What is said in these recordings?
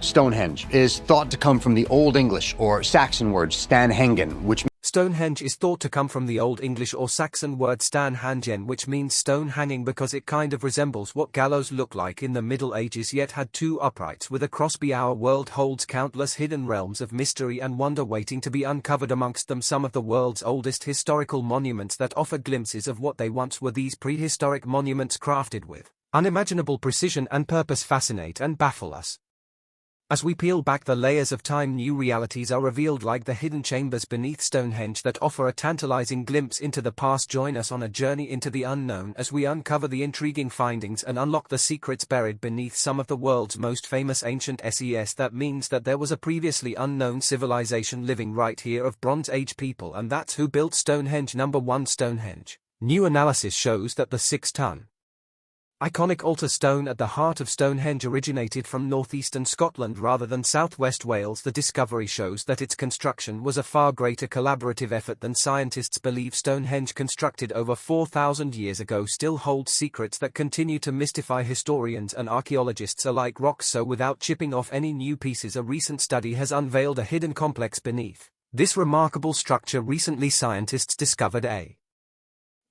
Stonehenge is thought to come from the Old English or Saxon word Stanhengen, which Stonehenge is thought to come from the Old English or Saxon word Stanhengen, which means stone hanging, because it kind of resembles what gallows looked like in the Middle Ages, yet had two uprights with a crossbeam. Our world holds countless hidden realms of mystery and wonder waiting to be uncovered, amongst them some of the world's oldest historical monuments that offer glimpses of what they once were. These prehistoric monuments, crafted with unimaginable precision and purpose, fascinate and baffle us. As we peel back the layers of time, new realities are revealed, like the hidden chambers beneath Stonehenge that offer a tantalizing glimpse into the past. Join us on a journey into the unknown as we uncover the intriguing findings and unlock the secrets buried beneath some of the world's most famous ancient SES. That means that there was a previously unknown civilization living right here, of Bronze Age people, and that's who built Stonehenge. Number 1. Stonehenge. New analysis shows that the 6-ton iconic altar stone at the heart of Stonehenge originated from northeastern Scotland rather than southwest Wales. The discovery shows that its construction was a far greater collaborative effort than scientists believe. Stonehenge, constructed over 4,000 years ago, still holds secrets that continue to mystify historians and archaeologists alike. Rocks so without chipping off any new pieces. A recent study has unveiled a hidden complex beneath this remarkable structure. Recently, scientists discovered a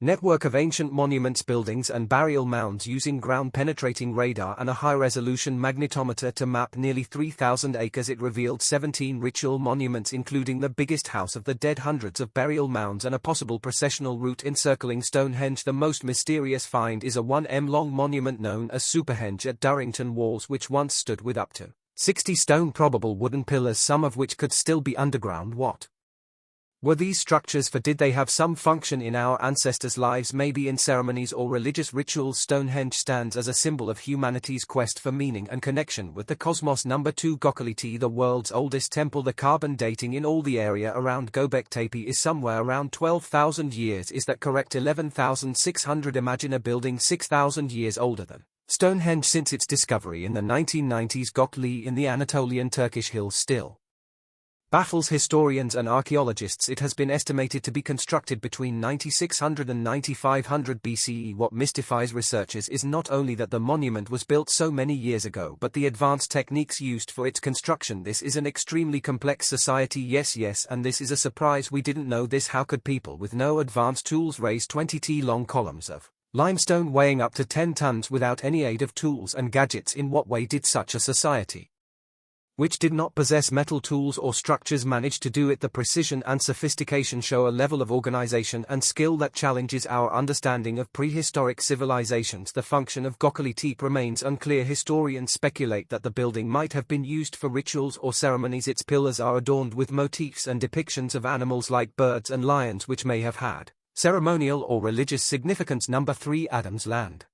network of ancient monuments, buildings and burial mounds using ground-penetrating radar and a high-resolution magnetometer to map nearly 3,000 acres. It revealed 17 ritual monuments, including the biggest House of the Dead, hundreds of burial mounds and a possible processional route encircling Stonehenge. The most mysterious find is a 1 m-long monument known as Superhenge at Durrington Walls, which once stood with up to 60 stone probable wooden pillars, some of which could still be underground. What were these structures for? Did they have some function in our ancestors' lives, maybe in ceremonies or religious rituals? Stonehenge stands as a symbol of humanity's quest for meaning and connection with the cosmos. Number 2. Göbekli Tepe, the world's oldest temple. The carbon dating in all the area around Göbekli Tepe is somewhere around 12,000 years. Is that correct? 11,600. Imagine a building 6,000 years older than Stonehenge since its discovery in the 1990s. Göbekli in the Anatolian Turkish hills still baffles historians and archaeologists. It has been estimated to be constructed between 9600 and 9500 BCE. What mystifies researchers is not only that the monument was built so many years ago, but the advanced techniques used for its construction. This is an extremely complex society. Yes, and this is a surprise. We didn't know this. How could people with no advanced tools raise 20 long columns of limestone weighing up to 10 tons without any aid of tools and gadgets? In what way did such a society, which did not possess metal tools or structures, manage to do it? The precision and sophistication show a level of organization and skill that challenges our understanding of prehistoric civilizations. The function of Göbekli Tepe remains unclear. Historians speculate that the building might have been used for rituals or ceremonies. Its pillars are adorned with motifs and depictions of animals like birds and lions, which may have had ceremonial or religious significance. Number 3. Adam's Land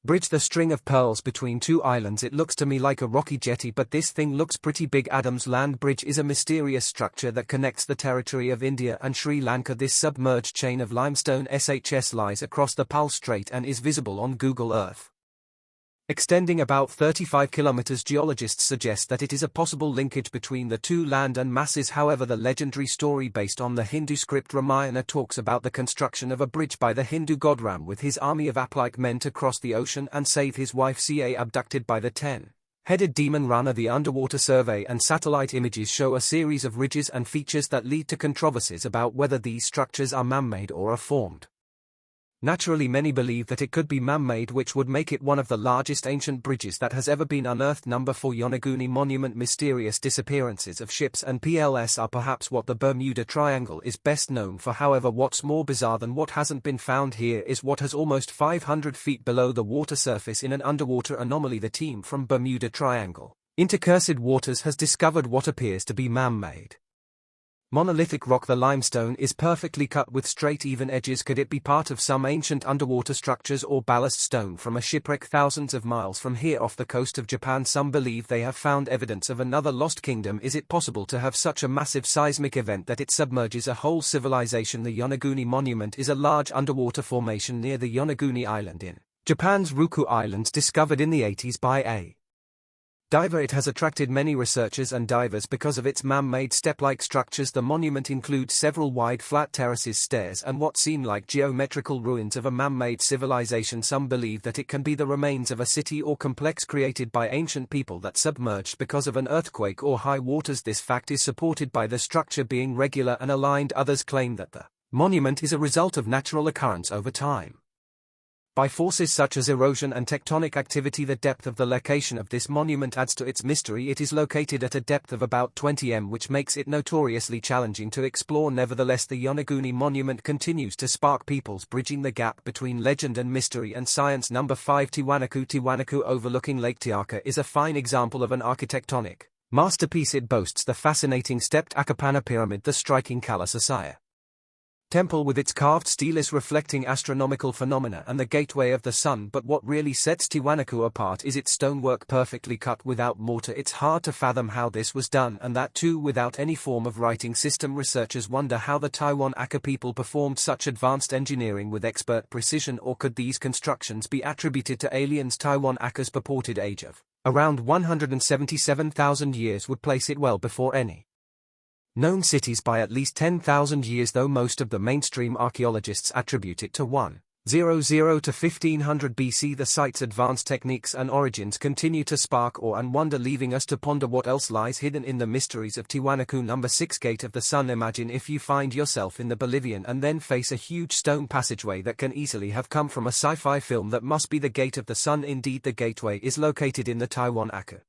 Bridge, the string of pearls between two islands. It looks to me like a rocky jetty, but this thing looks pretty big. Adam's Land Bridge is a mysterious structure that connects the territory of India and Sri Lanka. This submerged chain of limestone SHS lies across the Pal Strait and is visible on Google Earth, extending about 35 kilometers. Geologists suggest that it is a possible linkage between the two land and masses. However, the legendary story based on the Hindu script Ramayana talks about the construction of a bridge by the Hindu god Ram with his army of ape-like men to cross the ocean and save his wife Sita, abducted by the 10-headed demon Rana. The underwater survey and satellite images show a series of ridges and features that lead to controversies about whether these structures are man-made or are formed naturally. Many believe that it could be man-made, which would make it one of the largest ancient bridges that has ever been unearthed. Number 4. Yonaguni Monument. Mysterious disappearances of ships and PLS are perhaps what the Bermuda Triangle is best known for. However, what's more bizarre than what hasn't been found here is what has almost 500 feet below the water surface in an underwater anomaly. The team from Bermuda Triangle Intercursed Waters has discovered what appears to be man-made monolithic rock. The limestone is perfectly cut with straight, even edges. Could it be part of some ancient underwater structures or ballast stone from a shipwreck thousands of miles from here off the coast of Japan? Some believe they have found evidence of another lost kingdom. Is it possible to have such a massive seismic event that it submerges a whole civilization? The Yonaguni Monument is a large underwater formation near the Yonaguni Island in Japan's Ryukyu Islands, discovered in the 80s by a It has attracted many researchers and divers because of its man-made step-like structures. The monument includes several wide flat terraces, stairs, and what seem like geometrical ruins of a man-made civilization. Some believe that it can be the remains of a city or complex created by ancient people that submerged because of an earthquake or high waters. This fact is supported by the structure being regular and aligned. Others claim that the monument is a result of natural occurrence over time, by forces such as erosion and tectonic activity. The depth of the location of this monument adds to its mystery. It is located at a depth of about 20 m, which makes it notoriously challenging to explore. Nevertheless, the Yonaguni monument continues to spark people's bridging the gap between legend and mystery and science. Number 5. Tiwanaku overlooking Lake Tiaka is a fine example of an architectonic masterpiece. It boasts the fascinating stepped Akapana pyramid, the striking Kalasasaya temple with its carved stele reflecting astronomical phenomena, and the gateway of the sun. But what really sets Tiwanaku apart is its stonework, perfectly cut without mortar. It's hard to fathom how this was done, and that too without any form of writing system. Researchers wonder how the Taiwan Aka people performed such advanced engineering with expert precision, or could these constructions be attributed to aliens? Taiwan Aka's purported age of around 177,000 years would place it well before any known cities by at least 10,000 years, though most of the mainstream archaeologists attribute it to 100 to 1500 BC. The site's advanced techniques and origins continue to spark awe and wonder, leaving us to ponder what else lies hidden in the mysteries of Tiwanaku. Number 6. Gate of the Sun. Imagine if you find yourself in the Bolivian and then face a huge stone passageway that can easily have come from a sci-fi film. That must be the Gate of the Sun. Indeed, the gateway is located in the Taiwan Aka.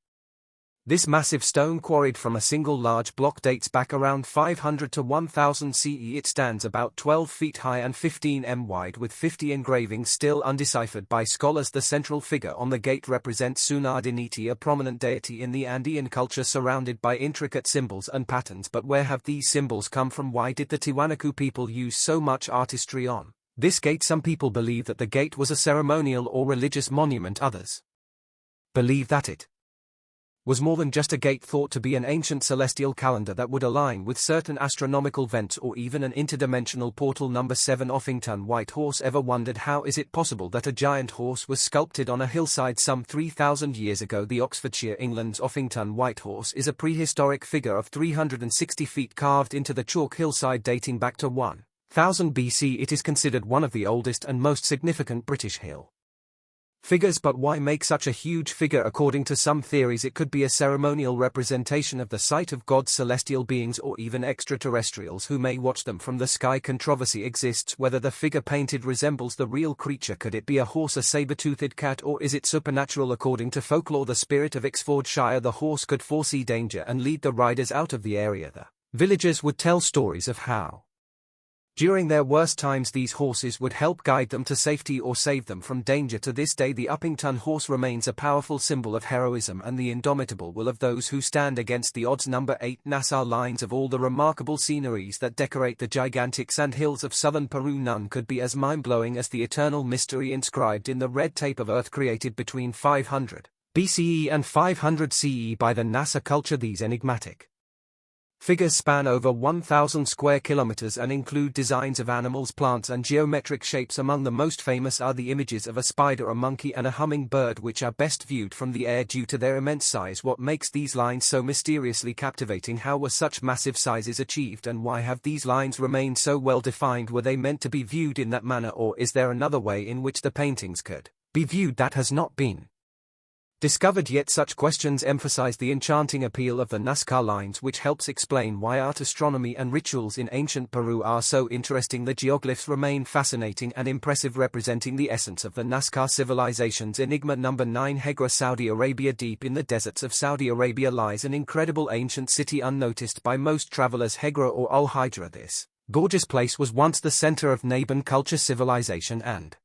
This massive stone, quarried from a single large block, dates back around 500 to 1000 CE. It stands about 12 feet high and 15 m wide, with 50 engravings still undeciphered by scholars. The central figure on the gate represents Sunadiniti, a prominent deity in the Andean culture, surrounded by intricate symbols and patterns. But where have these symbols come from? Why did the Tiwanaku people use so much artistry on this gate? Some people believe that the gate was a ceremonial or religious monument. Others believe that it was more than just a gate, thought to be an ancient celestial calendar that would align with certain astronomical events, or even an interdimensional portal. Number 7. Offington White Horse. Ever wondered how is it possible that a giant horse was sculpted on a hillside some 3,000 years ago? The Oxfordshire, England's Offington White Horse is a prehistoric figure of 360 feet carved into the chalk hillside dating back to 1000 BC. It is considered one of the oldest and most significant British hill figures. But why make such a huge figure? According to some theories, it could be a ceremonial representation of the sight of gods, celestial beings, or even extraterrestrials who may watch them from the sky. Controversy exists whether the figure painted resembles the real creature. Could it be a horse, a saber-toothed cat, or is it supernatural? According to folklore, the spirit of Exfordshire, the horse could foresee danger and lead the riders out of the area. The villagers would tell stories of how during their worst times these horses would help guide them to safety or save them from danger. To this day, the Uppington horse remains a powerful symbol of heroism and the indomitable will of those who stand against the odds. Number 8. Nassau Lines. Of all the remarkable sceneries that decorate the gigantic sandhills of southern Peru, none could be as mind-blowing as the eternal mystery inscribed in the red tape of earth created between 500 BCE and 500 CE by the Nasa culture. These enigmatic figures span over 1,000 square kilometers and include designs of animals, plants, and geometric shapes. Among the most famous are the images of a spider, a monkey, and a hummingbird, which are best viewed from the air due to their immense size. What makes these lines so mysteriously captivating? How were such massive sizes achieved, and why have these lines remained so well defined? Were they meant to be viewed in that manner, or is there another way in which the paintings could be viewed that has not been discovered yet? Such questions emphasize the enchanting appeal of the Nazca lines, which helps explain why art, astronomy, and rituals in ancient Peru are so interesting. The geoglyphs remain fascinating and impressive, representing the essence of the Nazca civilization's enigma. Number 9. Hegra, Saudi Arabia. Deep in the deserts of Saudi Arabia lies an incredible ancient city unnoticed by most travelers, Hegra or Al-Hijra. This gorgeous place was once the center of Naban culture, civilization, and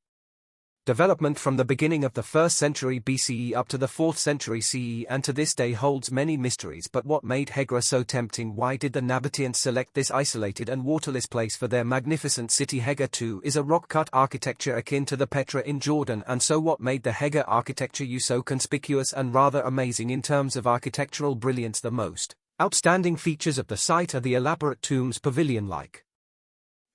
development from the beginning of the 1st century BCE up to the 4th century CE, and to this day holds many mysteries. But what made Hegra so tempting? Why did the Nabateans select this isolated and waterless place for their magnificent city? Hegra too is a rock-cut architecture akin to the Petra in Jordan, and so what made the Hegra architecture so conspicuous and rather amazing in terms of architectural brilliance? The most outstanding features of the site are the elaborate tombs, pavilion-like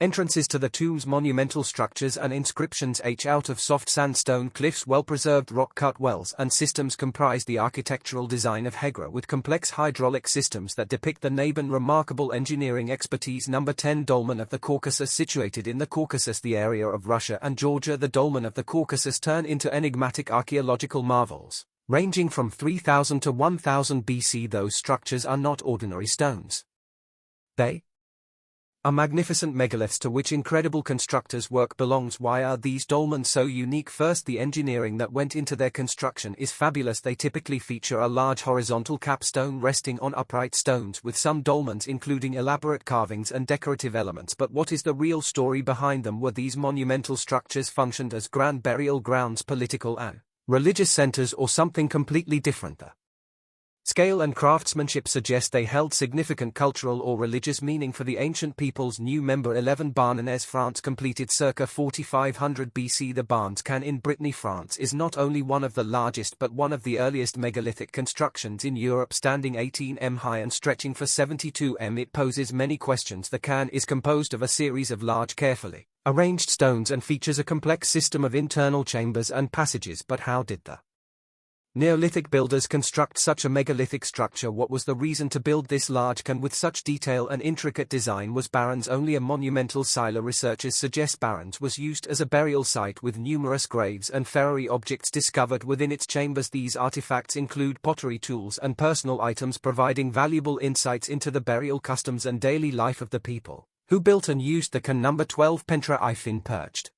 Entrances to the tomb's monumental structures and inscriptions etch out of soft sandstone cliffs, well-preserved rock-cut wells and systems comprise the architectural design of Hegra, with complex hydraulic systems that depict the Naban remarkable engineering expertise. Number 10 Dolmen of the Caucasus. Situated in the Caucasus, the area of Russia and Georgia, the Dolmen of the Caucasus turn into enigmatic archaeological marvels. Ranging from 3000 to 1000 BC, those structures are not ordinary stones. They are magnificent megaliths to which incredible constructors' work belongs. Why are these dolmens so unique? First, the engineering that went into their construction is fabulous. They typically feature a large horizontal capstone resting on upright stones, with some dolmens including elaborate carvings and decorative elements. But what is the real story behind them? Were these monumental structures functioned as grand burial grounds, political and religious centers, or something completely different? The scale and craftsmanship suggest they held significant cultural or religious meaning for the ancient peoples. New member 11 Barnes, France, completed circa 4500 BC. The Barnes Can in Brittany, France is not only one of the largest but one of the earliest megalithic constructions in Europe, standing 18 m high and stretching for 72 m. It poses many questions. The cairn is composed of a series of large, carefully arranged stones and features a complex system of internal chambers and passages. But how did the Neolithic builders construct such a megalithic structure? What was the reason to build this large cairn with such detail and intricate design? Was Barons only a monumental silo? Researchers suggest Barons was used as a burial site, with numerous graves and ferrary objects discovered within its chambers. These artifacts include pottery, tools and personal items, providing valuable insights into the burial customs and daily life of the people who built and used the cairn. Number 12 Pentre y Ffin, perched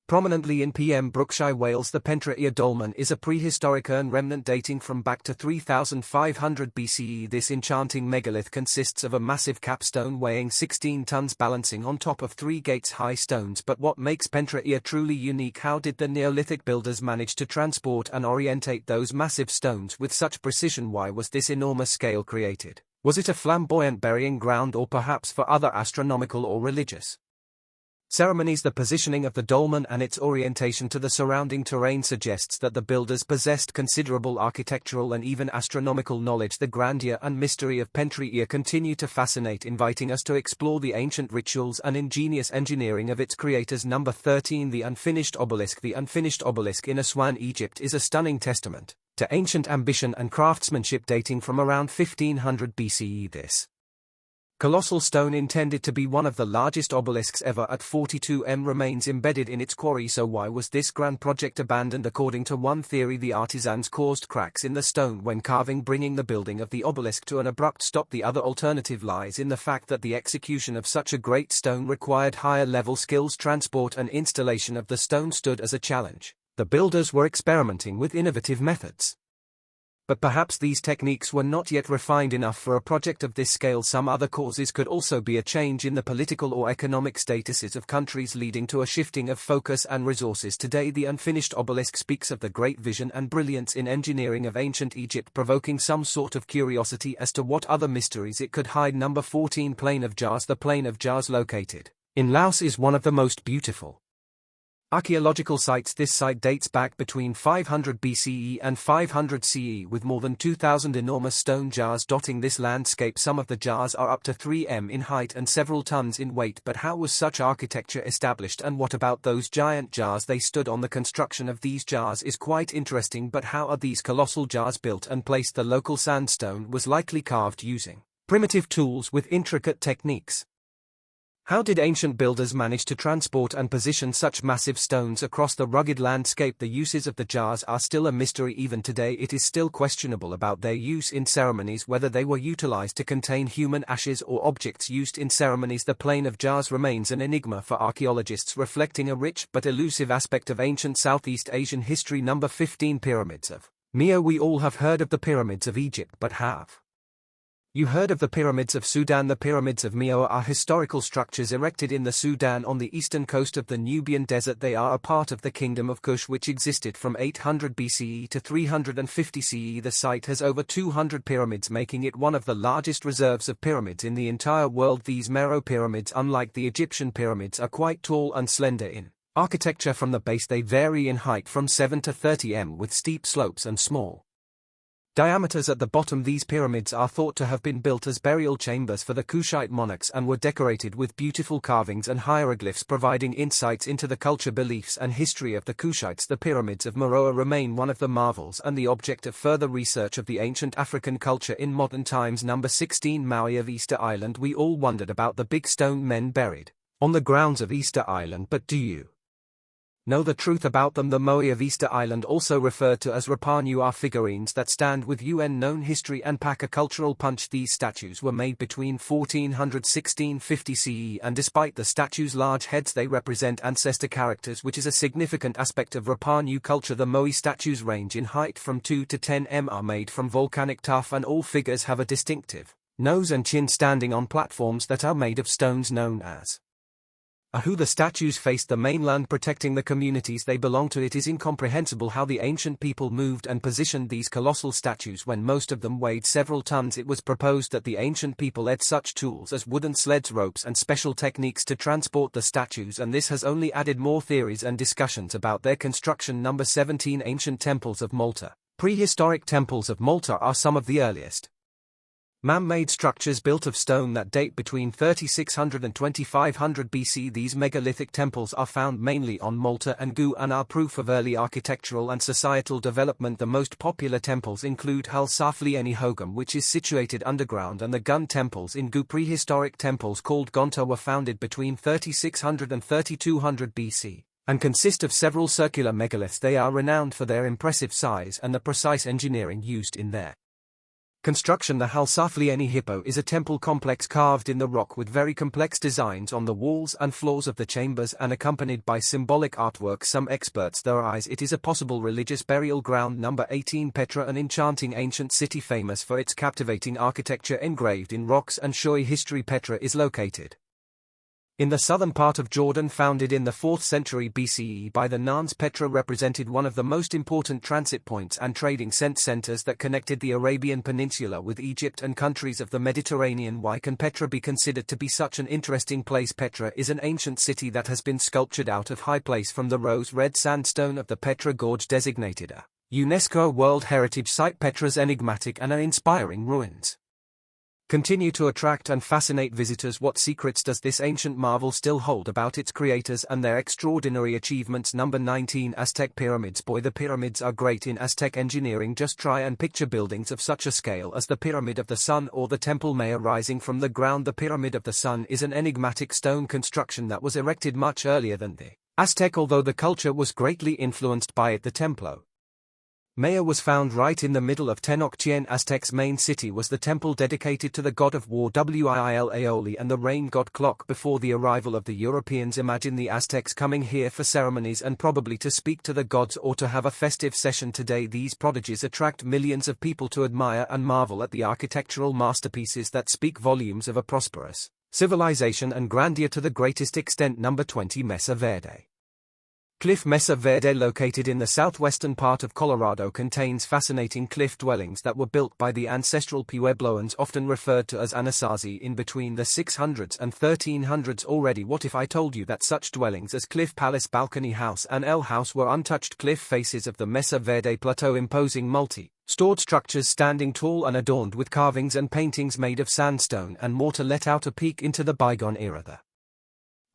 prominently in PM Brookshire, Wales. The Pentre y Dolmen is a prehistoric urn remnant dating from back to 3500 BCE. This enchanting megalith consists of a massive capstone weighing 16 tons, balancing on top of 3 gates-high stones. But what makes Pentre y truly unique? How did the Neolithic builders manage to transport and orientate those massive stones with such precision? Why was this enormous scale created? Was it a flamboyant burying ground, or perhaps for other astronomical or religious ceremonies? The positioning of the dolmen and its orientation to the surrounding terrain suggests that the builders possessed considerable architectural and even astronomical knowledge. The grandeur and mystery of Pentre y continue to fascinate, inviting us to explore the ancient rituals and ingenious engineering of its creators. Number 13 The Unfinished Obelisk. The unfinished obelisk in Aswan, Egypt is a stunning testament to ancient ambition and craftsmanship dating from around 1500 BCE. This colossal stone, intended to be one of the largest obelisks ever at 42 m, remains embedded in its quarry. So why was this grand project abandoned? According to one theory, the artisans caused cracks in the stone when carving, bringing the building of the obelisk to an abrupt stop. The other alternative lies in the fact that the execution of such a great stone required higher level skills. Transport and installation of the stone stood as a challenge. The builders were experimenting with innovative methods, but perhaps these techniques were not yet refined enough for a project of this scale. Some other causes could also be a change in the political or economic statuses of countries, leading to a shifting of focus and resources. Today, the unfinished obelisk speaks of the great vision and brilliance in engineering of ancient Egypt, provoking some sort of curiosity as to what other mysteries it could hide. Number 14 Plain of Jars. The Plain of Jars, located in Laos, is one of the most beautiful archaeological sites. This site dates back between 500 BCE and 500 CE, with more than 2,000 enormous stone jars dotting this landscape. Some of the jars are up to 3 m in height and several tons in weight. But how was such architecture established, and what about those giant jars they stood on? The construction of these jars is quite interesting, but how are these colossal jars built and placed? The local sandstone was likely carved using primitive tools with intricate techniques. How did ancient builders manage to transport and position such massive stones across the rugged landscape? The uses of the jars are still a mystery. Even today, it is still questionable about their use in ceremonies, whether they were utilized to contain human ashes or objects used in ceremonies. The Plain of Jars remains an enigma for archaeologists, reflecting a rich but elusive aspect of ancient Southeast Asian history. Number 15 Pyramids of Mio. We all have heard of the pyramids of Egypt, but have you heard of the pyramids of Sudan? The pyramids of Mio are historical structures erected in the Sudan on the eastern coast of the Nubian Desert. They are a part of the Kingdom of Kush, which existed from 800 BCE to 350 CE. The site has over 200 pyramids, making it one of the largest reserves of pyramids in the entire world. These Meroe pyramids, unlike the Egyptian pyramids, are quite tall and slender in architecture. From the base, they vary in height from 7 to 30 m, with steep slopes and small Diameters at the bottom. These pyramids are thought to have been built as burial chambers for the Kushite monarchs and were decorated with beautiful carvings and hieroglyphs providing insights into the culture, beliefs and history of the Kushites. The pyramids of Meroe remain one of the marvels and the object of further research of the ancient African culture in modern times. Number 16. Maui of Easter Island. We all wondered about the big stone men buried on the grounds of Easter Island, but do you know the truth about them? The Moai of Easter Island, also referred to as Rapa Nui, are figurines that stand with UN known history and pack a cultural punch. These statues were made between 1400–1650 CE, and despite the statues' large heads, they represent ancestor characters, which is a significant aspect of Rapa Nui culture. The Moai statues range in height from 2 to 10 m, are made from volcanic tuff, and all figures have a distinctive nose and chin, standing on platforms that are made of stones known as Ahu. The statues faced the mainland, protecting the communities they belong to. It is incomprehensible how the ancient people moved and positioned these colossal statues when most of them weighed several tons. It was proposed that the ancient people had such tools as wooden sleds, ropes and special techniques to transport the statues, and this has only added more theories and discussions about their construction. Number 17. Ancient temples of Malta. Prehistoric temples of Malta are some of the earliest man-made structures built of stone that date between 3600 and 2500 BC. These megalithic temples are found mainly on Malta and Gu and are proof of early architectural and societal development. The most popular temples include Hal Saflieni Hogum, which is situated underground, and the Gun temples in Gu. Prehistoric temples called Gonta were founded between 3600 and 3200 BC and consist of several circular megaliths. They are renowned for their impressive size and the precise engineering used in their construction. The Hal Saflieni Hippo is a temple complex carved in the rock with very complex designs on the walls and floors of the chambers and accompanied by symbolic artwork. Some experts theorize it is a possible religious burial ground. Number 18. Petra, an enchanting ancient city famous for its captivating architecture engraved in rocks and Shoy history. Petra is located in the southern part of Jordan, founded in the 4th century BCE by the Nans. Petra represented one of the most important transit points and trading centers that connected the Arabian Peninsula with Egypt and countries of the Mediterranean. Why can Petra be considered to be such an interesting place? Petra is an ancient city that has been sculptured out of high place from the rose-red sandstone of the Petra Gorge, designated a UNESCO World Heritage Site. Petra's enigmatic and inspiring ruins continue to attract and fascinate visitors. What secrets does this ancient marvel still hold about its creators and their extraordinary achievements? Number 19. Aztec pyramids. Boy, the pyramids are great in Aztec engineering. Just try and picture buildings of such a scale as the Pyramid of the Sun or the Temple Maya rising from the ground. The Pyramid of the Sun is an enigmatic stone construction that was erected much earlier than the Aztec, although the culture was greatly influenced by it. The Templo Maya was found right in the middle of Tenochtitlan. Aztec's main city was the temple dedicated to the god of war Huilaoli and the rain god clock. Before the arrival of the Europeans, imagine the Aztecs coming here for ceremonies and probably to speak to the gods or to have a festive session. Today these prodigies attract millions of people to admire and marvel at the architectural masterpieces that speak volumes of a prosperous civilization and grandeur to the greatest extent. Number 20. Mesa Verde Cliff. Mesa Verde, located in the southwestern part of Colorado, contains fascinating cliff dwellings that were built by the ancestral Puebloans, often referred to as Anasazi, in between the 600s and 1300s. Already, what if I told you that such dwellings as Cliff Palace, Balcony House and El House were untouched cliff faces of the Mesa Verde Plateau, imposing multi-stored structures standing tall and adorned with carvings and paintings made of sandstone and mortar let out a peek into the bygone era. The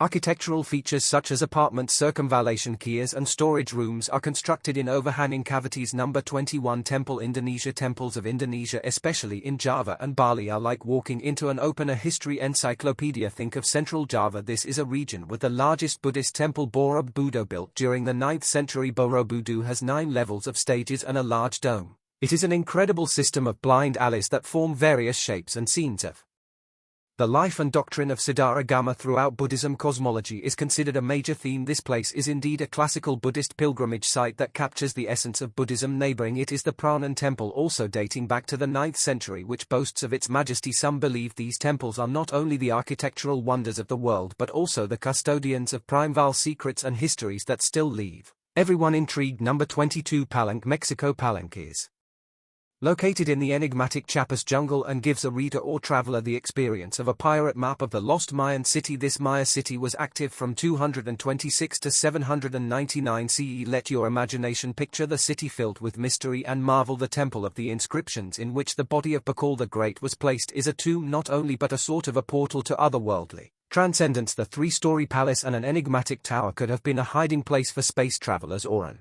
architectural features such as apartments, circumvallation piers and storage rooms are constructed in overhanging cavities. Number 21. Temple Indonesia. Temples of Indonesia, especially in Java and Bali, are like walking into an open history encyclopedia. Think of central Java. This is a region with the largest Buddhist temple, Borobudur, built during the 9th century. Borobudur has 9 levels of stages and a large dome. It is an incredible system of blind alleys that form various shapes and scenes of the life and doctrine of Siddhara Gama. Throughout Buddhism, cosmology is considered a major theme. This place is indeed a classical Buddhist pilgrimage site that captures the essence of Buddhism. Neighboring it is the Pranan Temple, also dating back to the 9th century, which boasts of its majesty. Some believe these temples are not only the architectural wonders of the world but also the custodians of primeval secrets and histories that still leave everyone intrigued. Number 22. Palenque. Mexico. Palenque is Located in the enigmatic Chiapas jungle and gives a reader or traveler the experience of a pirate map of the lost Mayan city. This Maya city was active from 226 to 799 CE. Let your imagination picture the city filled with mystery and marvel. The temple of the inscriptions in which the body of Pakal the Great was placed is a tomb not only but a sort of a portal to otherworldly transcendence. The three-story palace and an enigmatic tower could have been a hiding place for space travelers or an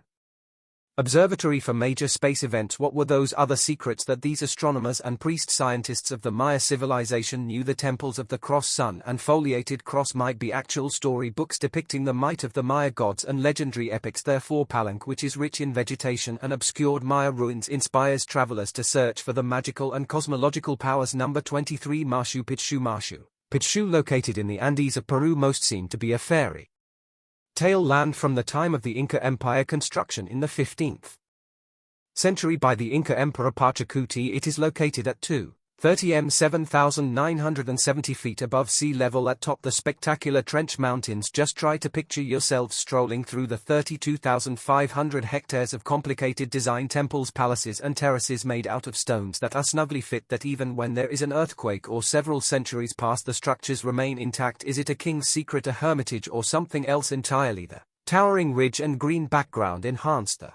observatory for major space events. What were those other secrets that these astronomers and priest scientists of the Maya civilization knew? The temples of the cross sun and foliated cross might be actual story books depicting the might of the Maya gods and legendary epics. Therefore Palenque, which is rich in vegetation and obscured Maya ruins, inspires travelers to search for the magical and cosmological powers. Number 23. Machu Picchu. Machu Picchu, located in the Andes of Peru, most seem to be a fairy tale land from the time of the Inca Empire. Construction in the 15th century by the Inca Emperor Pachacuti, it is located at 230 m 7,970 feet above sea level atop the spectacular Trench Mountains. Just try to picture yourselves strolling through the 32,500 hectares of complicated design temples, palaces and terraces made out of stones that are snugly fit that even when there is an earthquake or several centuries pass the structures remain intact. Is it a king's secret, a hermitage or something else entirely? The towering ridge and green background enhance the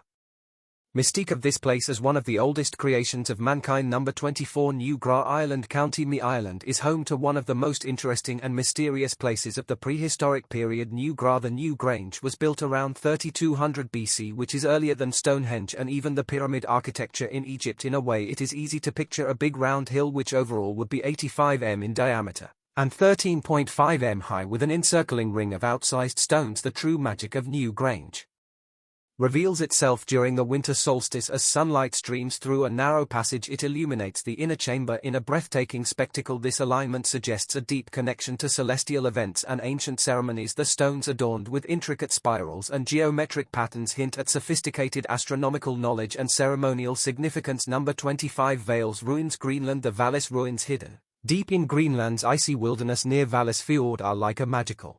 mystique of this place as one of the oldest creations of mankind. Number 24. New Gras Island. County Meagher Island is home to one of the most interesting and mysterious places of the prehistoric period. New Gras. The New Grange was built around 3200 BC, which is earlier than Stonehenge and even the pyramid architecture in Egypt. In a way it is easy to picture a big round hill which overall would be 85 m in diameter and 13.5 m high with an encircling ring of outsized stones. The true magic of New Grange reveals itself during the winter solstice as sunlight streams through a narrow passage. It illuminates the inner chamber in a breathtaking spectacle. This alignment suggests a deep connection to celestial events and ancient ceremonies. The stones adorned with intricate spirals and geometric patterns hint at sophisticated astronomical knowledge and ceremonial significance. Number 25. Vales Ruins. Greenland. The Valles ruins, hidden deep in Greenland's icy wilderness near Valles Fjord, are like a magical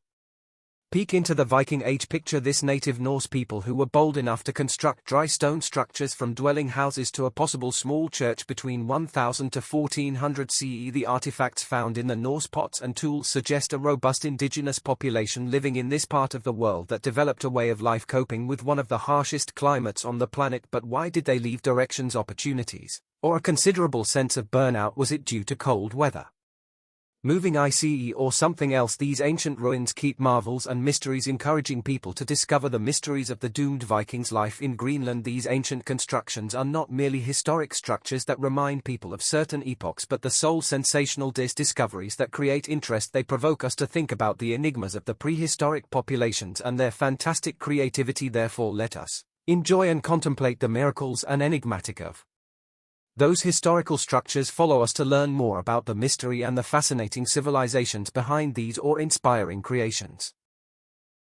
peek into the Viking Age. Picture this: native Norse people who were bold enough to construct dry stone structures from dwelling houses to a possible small church between 1000 to 1400 CE. The artifacts found in the Norse pots and tools suggest a robust indigenous population living in this part of the world that developed a way of life coping with one of the harshest climates on the planet. But why did they leave? Directions, opportunities, or a considerable sense of burnout? Was it due to cold weather, moving ice, or something else? These ancient ruins keep marvels and mysteries, encouraging people to discover the mysteries of the doomed Vikings' life in Greenland. These ancient constructions are not merely historic structures that remind people of certain epochs, but the soul sensational discoveries that create interest. They provoke us to think about the enigmas of the prehistoric populations and their fantastic creativity. Therefore let us enjoy and contemplate the miracles and enigmatic of those historical structures. Follow us to learn more about the mystery and the fascinating civilizations behind these awe-inspiring creations.